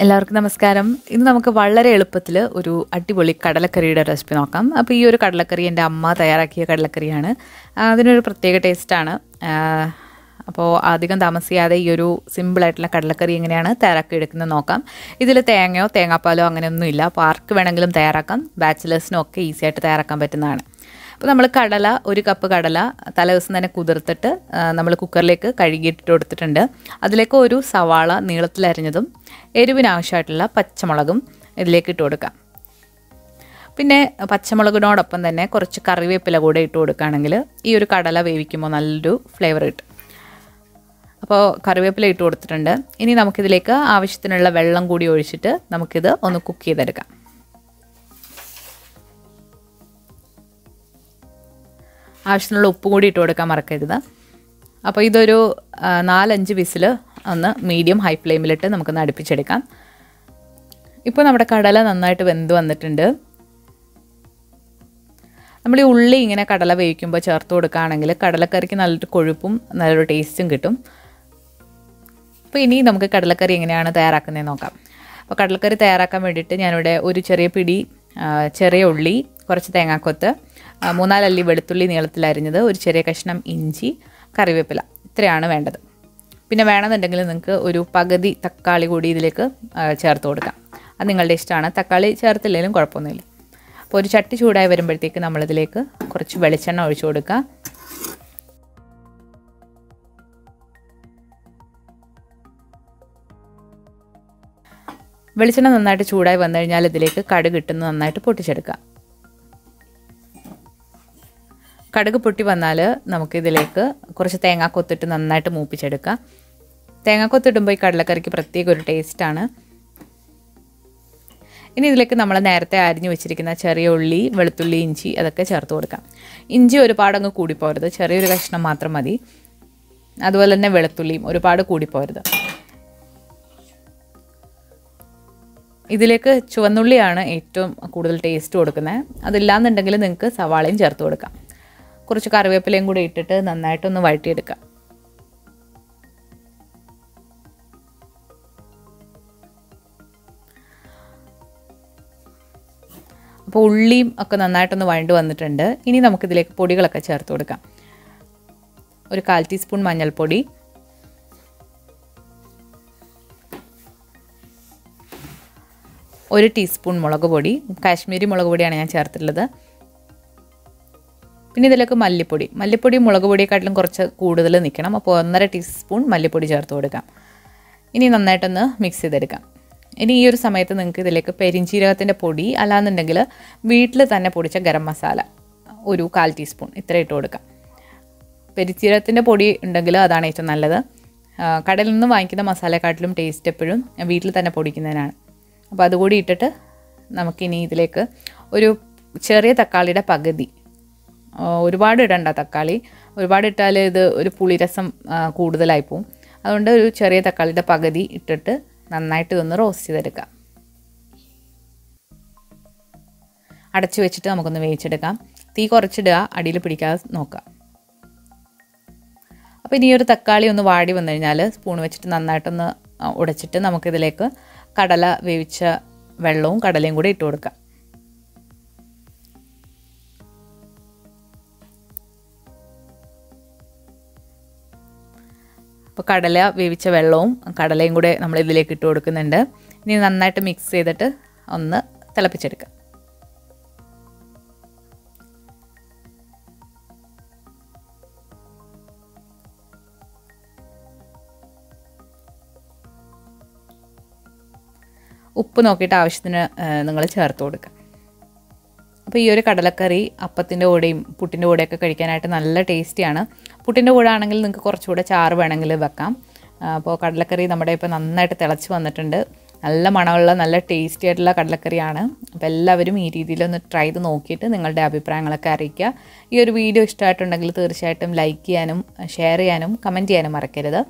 എല്ലാവർക്കും നമസ്കാരം. ഇന്ന് നമുക്ക് വളരെ എളുപ്പത്തിൽ ഒരു അടിപൊളി കടലക്കറിയുടെ റെസിപ്പി നോക്കാം. അപ്പോൾ ഈ ഒരു കടലക്കറി എൻ്റെ അമ്മ തയ്യാറാക്കിയ കടലക്കറിയാണ്. അതിനൊരു പ്രത്യേക ടേസ്റ്റാണ്. അപ്പോൾ അധികം താമസിയാതെ ഈ ഒരു സിമ്പിളായിട്ടുള്ള കടലക്കറി എങ്ങനെയാണ് തയ്യാറാക്കി എടുക്കുന്നത് നോക്കാം. ഇതിൽ തേങ്ങയോ തേങ്ങാപ്പാലോ അങ്ങനെയൊന്നുമില്ല. അപ്പോൾ ആർക്ക് വേണമെങ്കിലും തയ്യാറാക്കാം. ബാച്ചിലേഴ്സിനും ഒക്കെ ഈസി ആയിട്ട് തയ്യാറാക്കാൻ പറ്റുന്നതാണ്. അപ്പോൾ നമ്മൾ കടല, ഒരു കപ്പ് കടല തലേദിവസം തന്നെ കുതിർത്തിട്ട് നമ്മൾ കുക്കറിലേക്ക് കഴുകിയിട്ടിട്ട് കൊടുത്തിട്ടുണ്ട്. അതിലേക്ക് ഒരു സവാള നീളത്തിലരിഞ്ഞതും എരിവിനാവശ്യമായിട്ടുള്ള പച്ചമുളകും ഇതിലേക്ക് ഇട്ട് കൊടുക്കാം. പിന്നെ പച്ചമുളകിനോടൊപ്പം തന്നെ കുറച്ച് കറിവേപ്പില കൂടെ ഇട്ട് കൊടുക്കുകയാണെങ്കിൽ ഈ ഒരു കടല വേവിക്കുമ്പോൾ നല്ലൊരു ഫ്ലേവർ കിട്ടും. അപ്പോൾ കറിവേപ്പില ഇട്ട് കൊടുത്തിട്ടുണ്ട്. ഇനി നമുക്കിതിലേക്ക് ആവശ്യത്തിനുള്ള വെള്ളം കൂടി ഒഴിച്ചിട്ട് നമുക്കിത് ഒന്ന് കുക്ക് ചെയ്തെടുക്കാം. ആവശ്യത്തിനുള്ള ഉപ്പ് കൂടി ഇട്ട് കൊടുക്കാൻ മറക്കരുത്. അപ്പോൾ ഇതൊരു 4-5 വിസിൽ ഒന്ന് മീഡിയം ഹൈ ഫ്ലെയിമിലിട്ട് നമുക്കൊന്ന് അടുപ്പിച്ചെടുക്കാം. ഇപ്പോൾ നമ്മുടെ കടല നന്നായിട്ട് വെന്ത് വന്നിട്ടുണ്ട്. നമ്മൾ ഈ ഉള്ളി ഇങ്ങനെ കടല വേവിക്കുമ്പോൾ ചേർത്ത് കൊടുക്കുകയാണെങ്കിൽ കടലക്കറിക്ക് നല്ലൊരു കൊഴുപ്പും നല്ലൊരു ടേസ്റ്റും കിട്ടും. അപ്പോൾ ഇനി നമുക്ക് കടലക്കറി എങ്ങനെയാണ് തയ്യാറാക്കുന്നതെന്ന് നോക്കാം. അപ്പോൾ കടലക്കറി തയ്യാറാക്കാൻ വേണ്ടിയിട്ട് ഞാനിവിടെ ഒരു ചെറിയ പിടി ചെറിയ ഉള്ളി, കുറച്ച് തേങ്ങാക്കൊത്ത്, 3-4 അല്ലി വെളുത്തുള്ളി നീളത്തിലരിഞ്ഞത്, ഒരു ചെറിയ കഷ്ണം ഇഞ്ചി, കറിവേപ്പില, ഇത്രയാണ് വേണ്ടത്. പിന്നെ വേണമെന്നുണ്ടെങ്കിൽ നിങ്ങൾക്ക് ഒരു പകുതി തക്കാളി കൂടി ഇതിലേക്ക് ചേർത്ത് കൊടുക്കാം. അത് നിങ്ങളുടെ ഇഷ്ടമാണ്. തക്കാളി ചേർത്തില്ലെങ്കിലും കുഴപ്പമൊന്നുമില്ല. അപ്പോൾ ഒരു ചട്ടി ചൂടായി വരുമ്പോഴത്തേക്ക് നമ്മളിതിലേക്ക് കുറച്ച് വെളിച്ചെണ്ണ ഒഴിച്ചു കൊടുക്കുക. വെളിച്ചെണ്ണ നന്നായിട്ട് ചൂടായി വന്നു കഴിഞ്ഞാൽ ഇതിലേക്ക് കടുക് ഇട്ടുന്ന നന്നായിട്ട് പൊട്ടിച്ചെടുക്കുക. കടുക് പൊട്ടി വന്നാൽ നമുക്കിതിലേക്ക് കുറച്ച് തേങ്ങാക്കൊത്തിട്ട് നന്നായിട്ട് മൂപ്പിച്ചെടുക്കുക. തേങ്ങാക്കൊത്തിടുമ്പോൾ ഈ കടലക്കറിക്ക് പ്രത്യേക ഒരു ടേസ്റ്റാണ്. ഇനി ഇതിലേക്ക് നമ്മൾ നേരത്തെ അരിഞ്ഞു വെച്ചിരിക്കുന്ന ചെറിയ ഉള്ളി, വെളുത്തുള്ളി, ഇഞ്ചി അതൊക്കെ ചേർത്ത് കൊടുക്കാം. ഇഞ്ചി ഒരുപാടങ്ങ് കൂടിപ്പോരുത്, ചെറിയൊരു കഷ്ണം മാത്രം മതി. അതുപോലെ തന്നെ വെളുത്തുള്ളിയും ഒരുപാട് കൂടിപ്പോരുത്. ഇതിലേക്ക് ചുവന്നുള്ളിയാണ് ഏറ്റവും കൂടുതൽ ടേസ്റ്റ് കൊടുക്കുന്നത്. അതില്ലാന്നുണ്ടെങ്കിൽ നിങ്ങൾക്ക് സവാളയും ചേർത്ത് കൊടുക്കാം. കുറച്ച് കറിവേപ്പിലയും കൂടി ഇട്ടിട്ട് നന്നായിട്ടൊന്ന് വഴറ്റിയെടുക്കാം. അപ്പോൾ ഉള്ളിയും ഒക്കെ നന്നായിട്ടൊന്ന് വഴണ്ട് വന്നിട്ടുണ്ട്. ഇനി നമുക്കിതിലേക്ക് പൊടികളൊക്കെ ചേർത്ത് കൊടുക്കാം. ഒരു 1/4 ടീസ്പൂൺ മഞ്ഞൾപ്പൊടി, ഒരു ടീസ്പൂൺ മുളക് പൊടി, കാശ്മീരി മുളക് പൊടിയാണ് ഞാൻ ചേർത്തിട്ടുള്ളത്. പിന്നെ ഇതിലേക്ക് മല്ലിപ്പൊടി മുളക് പൊടിയെക്കാട്ടിലും കുറച്ച് കൂടുതൽ നിൽക്കണം. അപ്പോൾ 1.5 ടീസ്പൂൺ മല്ലിപ്പൊടി ചേർത്ത് കൊടുക്കാം. ഇനി നന്നായിട്ടൊന്ന് മിക്സ് ചെയ്തെടുക്കാം. ഇനി ഈ ഒരു സമയത്ത് നിങ്ങൾക്ക് ഇതിലേക്ക് പെരിഞ്ചീരകത്തിൻ്റെ പൊടി, അല്ലാന്നുണ്ടെങ്കിൽ വീട്ടിൽ തന്നെ പൊടിച്ച ഗരം മസാല ഒരു 1/4 ടീസ്പൂൺ ഇത്ര ഇട്ട് കൊടുക്കാം. പെരിഞ്ചീരകത്തിൻ്റെ പൊടി ഉണ്ടെങ്കിൽ അതാണ് ഏറ്റവും നല്ലത്. കടയിൽ നിന്ന് വാങ്ങിക്കുന്ന മസാലയെക്കാട്ടിലും ടേസ്റ്റ് എപ്പോഴും വീട്ടിൽ തന്നെ പൊടിക്കുന്നതിനാണ്. അപ്പോൾ അതുകൂടി ഇട്ടിട്ട് നമുക്കിനി ഇതിലേക്ക് ഒരു ചെറിയ തക്കാളിയുടെ പകുതി, ഒരുപാട് ഇടണ്ട തക്കാളി, ഒരുപാട് ഇട്ടാൽ ഇത് ഒരു പുളിരസം കൂടുതലായി പോവും. അതുകൊണ്ട് ഒരു ചെറിയ തക്കാളിയുടെ പകുതി ഇട്ടിട്ട് നന്നായിട്ട് ഇതൊന്ന് റോസ്റ്റ് ചെയ്തെടുക്കാം. അടച്ചു വെച്ചിട്ട് നമുക്കൊന്ന് വേവിച്ചെടുക്കാം. തീ കുറച്ചിടുക, അടിയിൽ പിടിക്കാതെ നോക്കുക. അപ്പോൾ ഇനി ഒരു തക്കാളി ഒന്ന് വാടി വന്നു കഴിഞ്ഞാൽ സ്പൂൺ വെച്ചിട്ട് നന്നായിട്ടൊന്ന് ഉടച്ചിട്ട് നമുക്കിതിലേക്ക് കടല വേവിച്ച വെള്ളവും കടലയും കൂടി ഇട്ട് കൊടുക്കാം. അപ്പോൾ കടല വേവിച്ച വെള്ളവും കടലയും കൂടെ നമ്മൾ ഇതിലേക്ക് ഇട്ട് കൊടുക്കുന്നുണ്ട്. ഇനി നന്നായിട്ട് മിക്സ് ചെയ്തിട്ട് ഒന്ന് തിളപ്പിച്ചെടുക്കാം. ഉപ്പ് നോക്കിയിട്ട് ആവശ്യത്തിന് നിങ്ങൾ ചേർത്ത് കൊടുക്കുക. അപ്പോൾ ഈ ഒരു കടലക്കറി അപ്പത്തിൻ്റെ കൂടെയും പുട്ടിൻ്റെ കൂടെയൊക്കെ കഴിക്കാനായിട്ട് നല്ല ടേസ്റ്റിയാണ്. പുട്ടിൻ്റെ കൂടെ ആണെങ്കിൽ നിങ്ങൾക്ക് കുറച്ചുകൂടെ ചാറ് വേണമെങ്കിൽ വെക്കാം. അപ്പോൾ കടലക്കറി നമ്മുടെ ഇപ്പോൾ നന്നായിട്ട് തിളച്ച് വന്നിട്ടുണ്ട്. നല്ല മണമുള്ള നല്ല ടേസ്റ്റി ആയിട്ടുള്ള കടലക്കറിയാണ്. അപ്പോൾ എല്ലാവരും ഈ രീതിയിലൊന്ന് ട്രൈ ചെയ്ത് നോക്കിയിട്ട് നിങ്ങളുടെ അഭിപ്രായങ്ങളൊക്കെ അറിയിക്കുക. ഈ ഒരു വീഡിയോ ഇഷ്ടമായിട്ടുണ്ടെങ്കിൽ തീർച്ചയായിട്ടും ലൈക്ക് ചെയ്യാനും ഷെയർ ചെയ്യാനും കമൻറ്റ് ചെയ്യാനും മറക്കരുത്.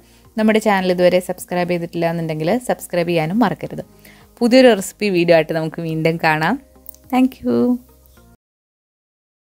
നമ്മുടെ ചാനൽ ഇതുവരെ സബ്സ്ക്രൈബ് ചെയ്തിട്ടില്ല എന്നുണ്ടെങ്കിൽ സബ്സ്ക്രൈബ് ചെയ്യാനും മറക്കരുത്. പുതിയൊരു റെസിപ്പി വീഡിയോ ആയിട്ട് നമുക്ക് വീണ്ടും കാണാം. Thank you.